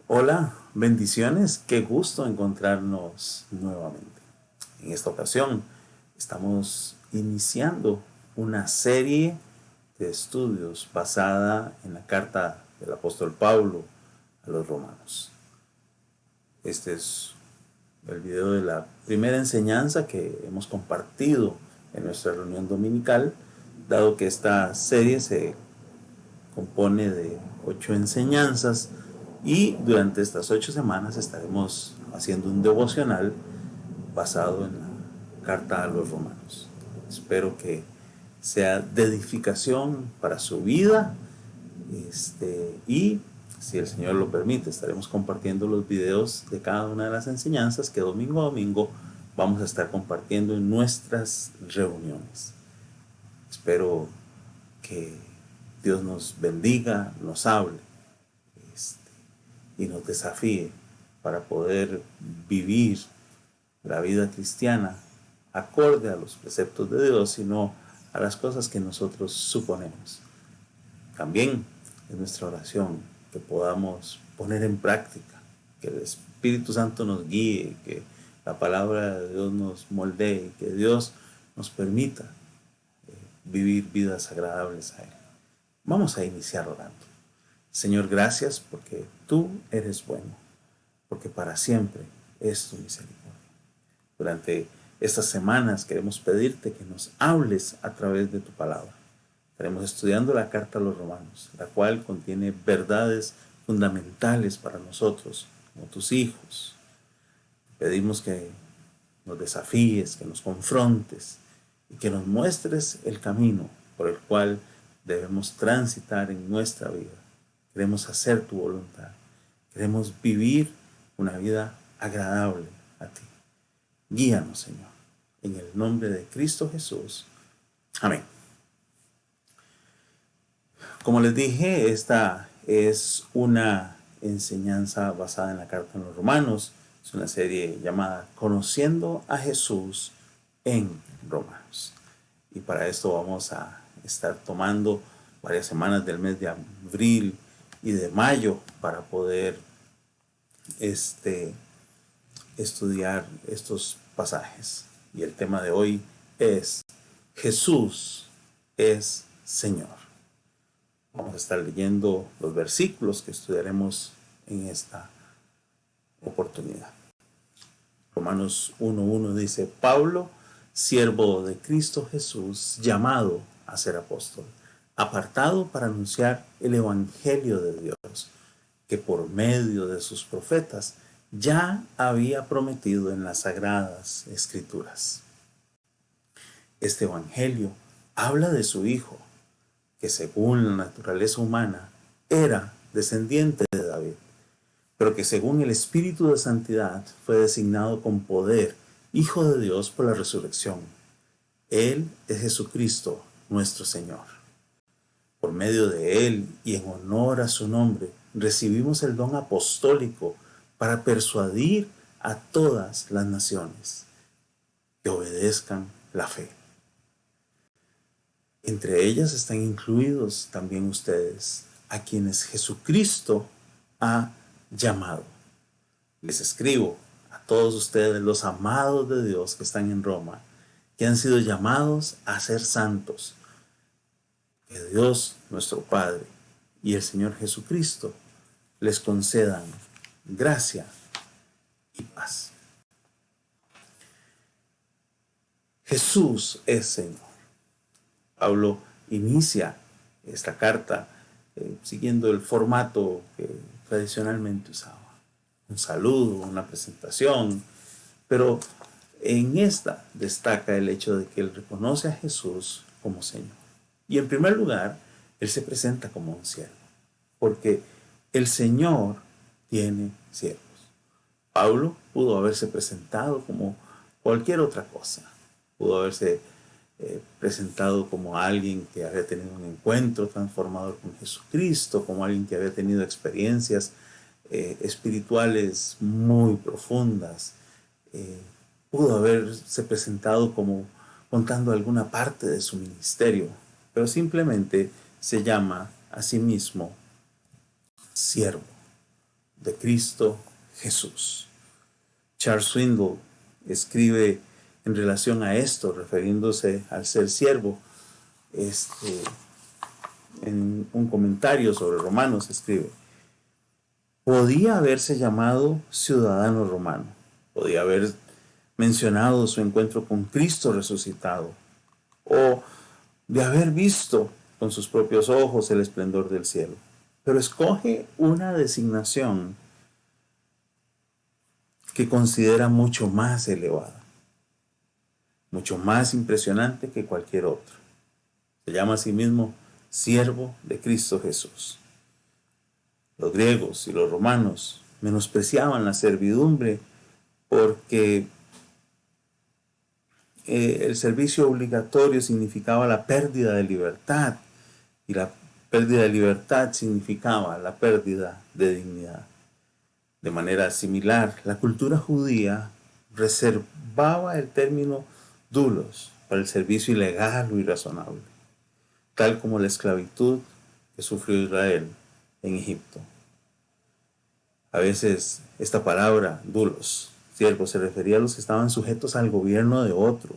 Hola, bendiciones, qué gusto encontrarnos nuevamente. En esta ocasión estamos iniciando una serie de estudios basada en la carta del apóstol Pablo a los romanos. Este es el video de la primera enseñanza que hemos compartido en nuestra reunión dominical, dado que esta serie se compone de 8 enseñanzas y durante estas 8 semanas estaremos haciendo un devocional basado en la carta a los romanos. Espero que sea de edificación para su vida, y si el Señor lo permite estaremos compartiendo los videos de cada una de las enseñanzas que domingo a domingo vamos a estar compartiendo en nuestras reuniones. Espero que Dios nos bendiga, nos hable y nos desafíe para poder vivir la vida cristiana acorde a los preceptos de Dios y no a las cosas que nosotros suponemos. También es nuestra oración que podamos poner en práctica, que el Espíritu Santo nos guíe, que la palabra de Dios nos moldee, que Dios nos permita vivir vidas agradables a Él. Vamos a iniciar orando. Señor, gracias porque tú eres bueno, porque para siempre es tu misericordia. Durante estas semanas queremos pedirte que nos hables a través de tu palabra. Estaremos estudiando la carta a los romanos, la cual contiene verdades fundamentales para nosotros, como tus hijos. Pedimos que nos desafíes, que nos confrontes y que nos muestres el camino por el cual debemos transitar en nuestra vida. Queremos hacer tu voluntad. Queremos vivir una vida agradable a ti. Guíanos, Señor, en el nombre de Cristo Jesús. Amén. Como les dije, esta es una enseñanza basada en la carta a los romanos. Es una serie llamada Conociendo a Jesús en Romanos. Y para esto vamos a estar tomando varias semanas del mes de abril y de mayo para poder estudiar estos pasajes. Y el tema de hoy es Jesús es Señor. Vamos a estar leyendo los versículos que estudiaremos en esta oportunidad. Romanos 1:1 dice: Pablo, siervo de Cristo Jesús, llamado a ser apóstol, apartado para anunciar el evangelio de Dios, que por medio de sus profetas ya había prometido en las sagradas escrituras. Este evangelio habla de su Hijo, que según la naturaleza humana era descendiente de David, pero que según el Espíritu de Santidad fue designado con poder Hijo de Dios por la resurrección. Él es Jesucristo, nuestro Señor. Por medio de Él y en honor a su nombre, recibimos el don apostólico para persuadir a todas las naciones que obedezcan la fe. Entre ellas están incluidos también ustedes, a quienes Jesucristo ha llamado. Les escribo a todos ustedes, los amados de Dios que están en Roma, que han sido llamados a ser santos. Que Dios, nuestro Padre, y el Señor Jesucristo les concedan gracia y paz. Jesús es Señor. Pablo inicia esta carta siguiendo el formato que tradicionalmente usaba. Un saludo, una presentación, pero en esta destaca el hecho de que él reconoce a Jesús como Señor. Y en primer lugar, él se presenta como un siervo, porque el Señor tiene siervos. Pablo pudo haberse presentado como cualquier otra cosa. Pudo haberse presentado como alguien que había tenido un encuentro transformador con Jesucristo, como alguien que había tenido experiencias espirituales muy profundas. Pudo haberse presentado como contando alguna parte de su ministerio, pero simplemente se llama a sí mismo siervo de Cristo Jesús. Charles Swindoll escribe en relación a esto, refiriéndose al ser siervo, en un comentario sobre Romanos, escribe: podía haberse llamado ciudadano romano, podía haber mencionado su encuentro con Cristo resucitado, o de haber visto con sus propios ojos el esplendor del cielo, pero escoge una designación que considera mucho más elevada, mucho más impresionante que cualquier otro. Se llama a sí mismo siervo de Cristo Jesús. Los griegos y los romanos menospreciaban la servidumbre porque el servicio obligatorio significaba la pérdida de libertad, y la pérdida de libertad significaba la pérdida de dignidad. De manera similar, la cultura judía reservaba el término doulos para el servicio ilegal o irrazonable, tal como la esclavitud que sufrió Israel en Egipto. A veces esta palabra, doulos, siervos, se refería a los que estaban sujetos al gobierno de otro,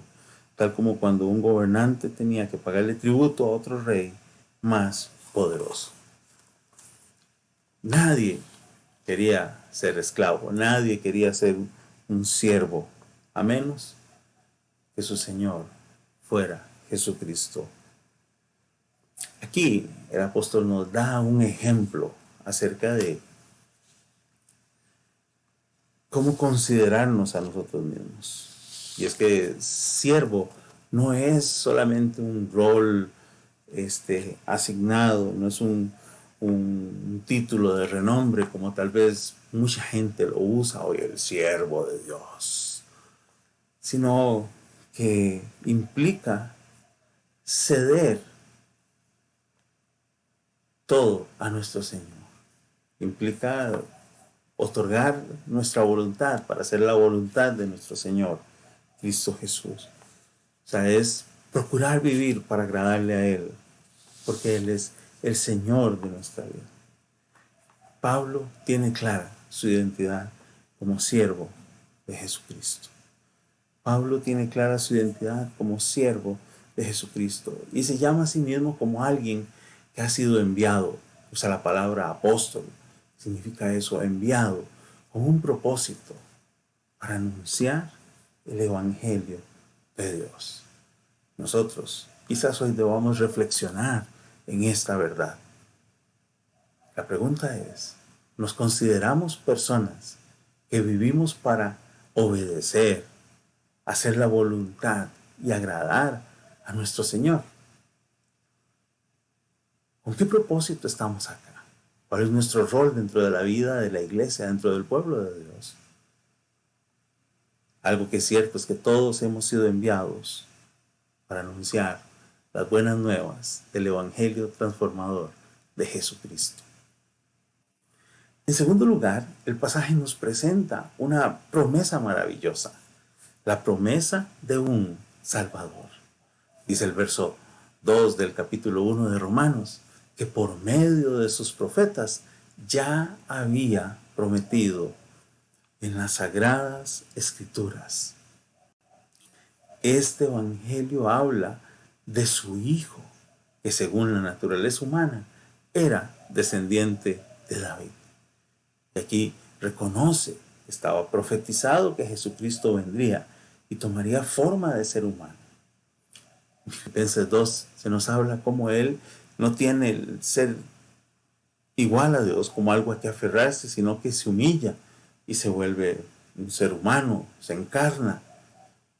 tal como cuando un gobernante tenía que pagarle tributo a otro rey más poderoso. Nadie quería ser esclavo, nadie quería ser un siervo, a menos que su Señor fuera Jesucristo. Aquí el apóstol nos da un ejemplo acerca de cómo considerarnos a nosotros mismos. Y es que siervo no es solamente un rol asignado, no es un título de renombre como tal vez mucha gente lo usa hoy, el siervo de Dios, sino que implica ceder todo a nuestro Señor. Implica otorgar nuestra voluntad para hacer la voluntad de nuestro Señor, Cristo Jesús. O sea, es procurar vivir para agradarle a Él, porque Él es el Señor de nuestra vida. Pablo tiene clara su identidad como siervo de Jesucristo. Pablo tiene clara su identidad como siervo de Jesucristo y se llama a sí mismo como alguien que ha sido enviado. Usa la palabra apóstol, significa eso, enviado, con un propósito para anunciar el evangelio de Dios. Nosotros quizás hoy debamos reflexionar en esta verdad. La pregunta es, ¿nos consideramos personas que vivimos para obedecer, hacer la voluntad y agradar a nuestro Señor? ¿Con qué propósito estamos acá? ¿Cuál es nuestro rol dentro de la vida de la iglesia, dentro del pueblo de Dios? Algo que es cierto es que todos hemos sido enviados para anunciar las buenas nuevas del evangelio transformador de Jesucristo. En segundo lugar, el pasaje nos presenta una promesa maravillosa, la promesa de un Salvador. Dice el verso 2 del capítulo 1 de Romanos, que por medio de sus profetas ya había prometido en las sagradas escrituras. Este evangelio habla de su Hijo, que según la naturaleza humana era descendiente de David. Y aquí reconoce, estaba profetizado que Jesucristo vendría y tomaría forma de ser humano. En Filipenses 2 se nos habla cómo Él no tiene el ser igual a Dios como algo a que aferrarse, sino que se humilla y se vuelve un ser humano, se encarna.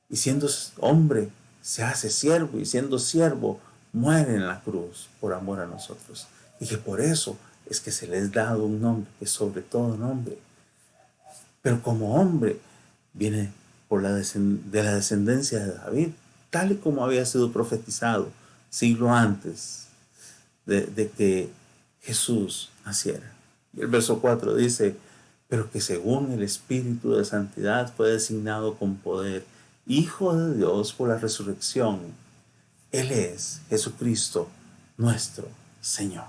Y siendo hombre, se hace siervo, y siendo siervo, muere en la cruz por amor a nosotros. Y que por eso es que se les ha dado un nombre que es sobre todo nombre. Pero como hombre, viene de la descendencia de David. tal y como había sido profetizado siglo antes de que Jesús naciera. Y el verso 4 dice, pero que según el Espíritu de Santidad fue designado con poder, Hijo de Dios por la resurrección. Él es Jesucristo, nuestro Señor.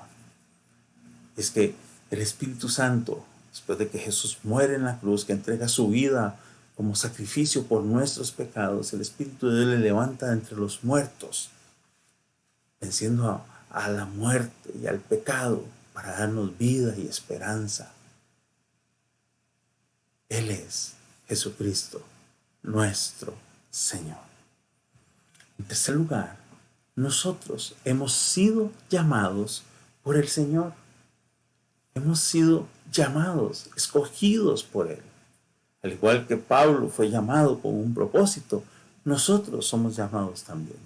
Es que el Espíritu Santo, después de que Jesús muere en la cruz, que entrega su vida como sacrificio por nuestros pecados, el Espíritu de Dios le levanta de entre los muertos, venciendo a la muerte y al pecado para darnos vida y esperanza. Él es Jesucristo, nuestro Señor. En tercer lugar, nosotros hemos sido llamados por el Señor. Hemos sido llamados, escogidos por Él. Al igual que Pablo fue llamado con un propósito, nosotros somos llamados también.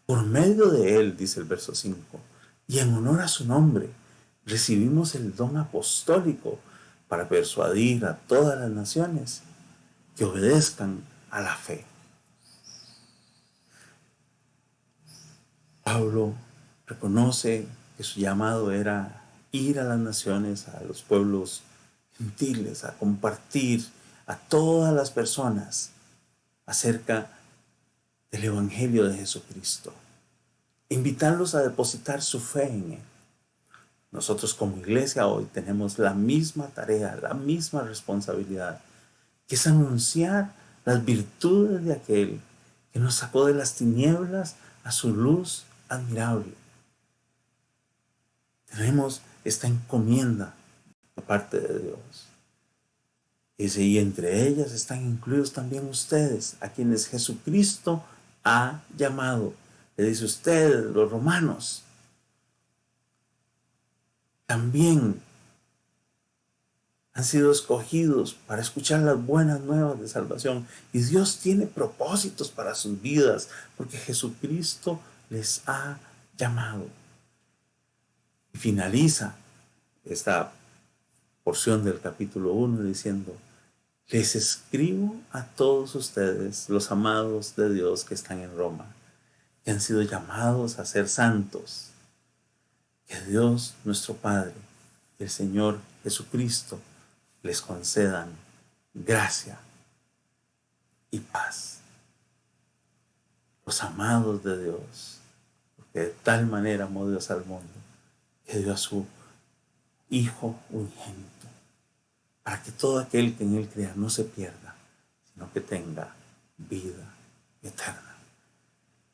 Por medio de Él, dice el verso 5, y en honor a su nombre, recibimos el don apostólico para persuadir a todas las naciones que obedezcan a la fe. Pablo reconoce que su llamado era ir a las naciones, a los pueblos gentiles, a compartir a todas las personas acerca del Evangelio de Jesucristo, invitarlos a depositar su fe en Él. Nosotros como iglesia hoy tenemos la misma tarea, la misma responsabilidad, que es anunciar las virtudes de aquel que nos sacó de las tinieblas a su luz admirable. Tenemos esta encomienda de parte de Dios. Y entre ellas están incluidos también ustedes, a quienes Jesucristo ha llamado. Le dice ustedes, los romanos, también han sido escogidos para escuchar las buenas nuevas de salvación. Y Dios tiene propósitos para sus vidas, porque Jesucristo les ha llamado. Y finaliza esta porción del capítulo 1 diciendo, les escribo a todos ustedes, los amados de Dios que están en Roma, que han sido llamados a ser santos, que Dios nuestro Padre y el Señor Jesucristo les concedan gracia y paz. Los amados de Dios, porque de tal manera amó Dios al mundo, que dio a su Hijo unigénito, para que todo aquel que en Él crea no se pierda, sino que tenga vida eterna.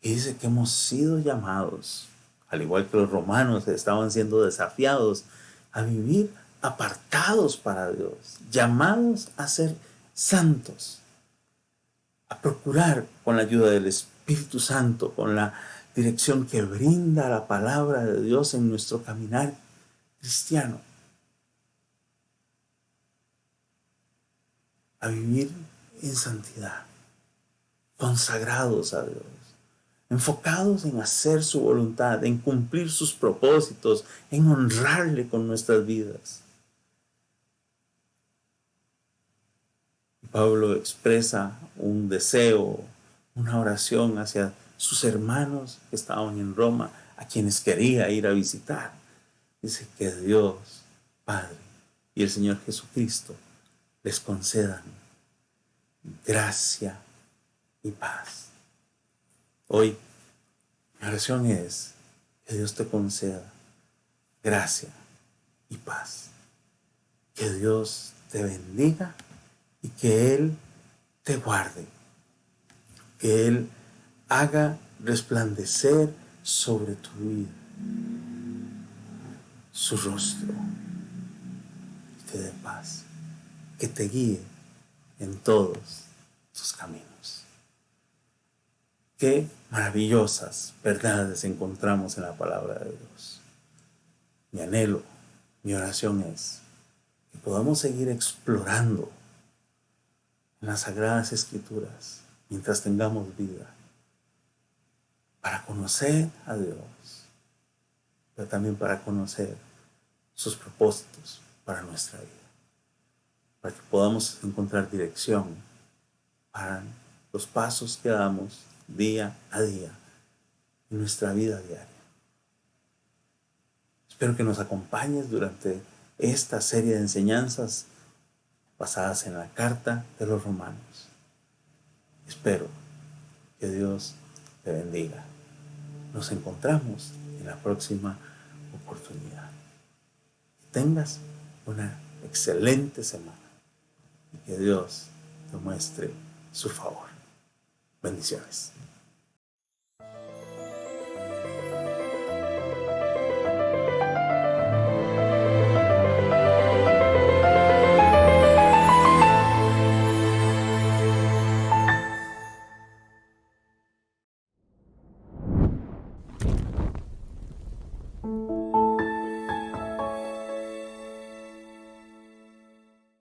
Y dice que hemos sido llamados, al igual que los romanos estaban siendo desafiados, a vivir apartados para Dios, llamados a ser santos, a procurar con la ayuda del Espíritu Santo, con la dirección que brinda la palabra de Dios en nuestro caminar cristiano, a vivir en santidad, consagrados a Dios, enfocados en hacer su voluntad, en cumplir sus propósitos, en honrarle con nuestras vidas. Pablo expresa un deseo, una oración hacia sus hermanos que estaban en Roma, a quienes quería ir a visitar. Dice que Dios, Padre, y el Señor Jesucristo les concedan gracia y paz. Hoy, mi oración es que Dios te conceda gracia y paz. Que Dios te bendiga y que Él te guarde. Que Él haga resplandecer sobre tu vida su rostro y te dé paz. Que te guíe en todos tus caminos. Qué maravillosas verdades encontramos en la palabra de Dios. Mi anhelo, mi oración es que podamos seguir explorando en las Sagradas Escrituras mientras tengamos vida, para conocer a Dios, pero también para conocer sus propósitos para nuestra vida, para que podamos encontrar dirección para los pasos que damos día a día en nuestra vida diaria. Espero que nos acompañes durante esta serie de enseñanzas basadas en la carta de los Romanos. Espero que Dios te bendiga. Nos encontramos en la próxima oportunidad. Que tengas una excelente semana y que Dios te muestre su favor. Bendiciones.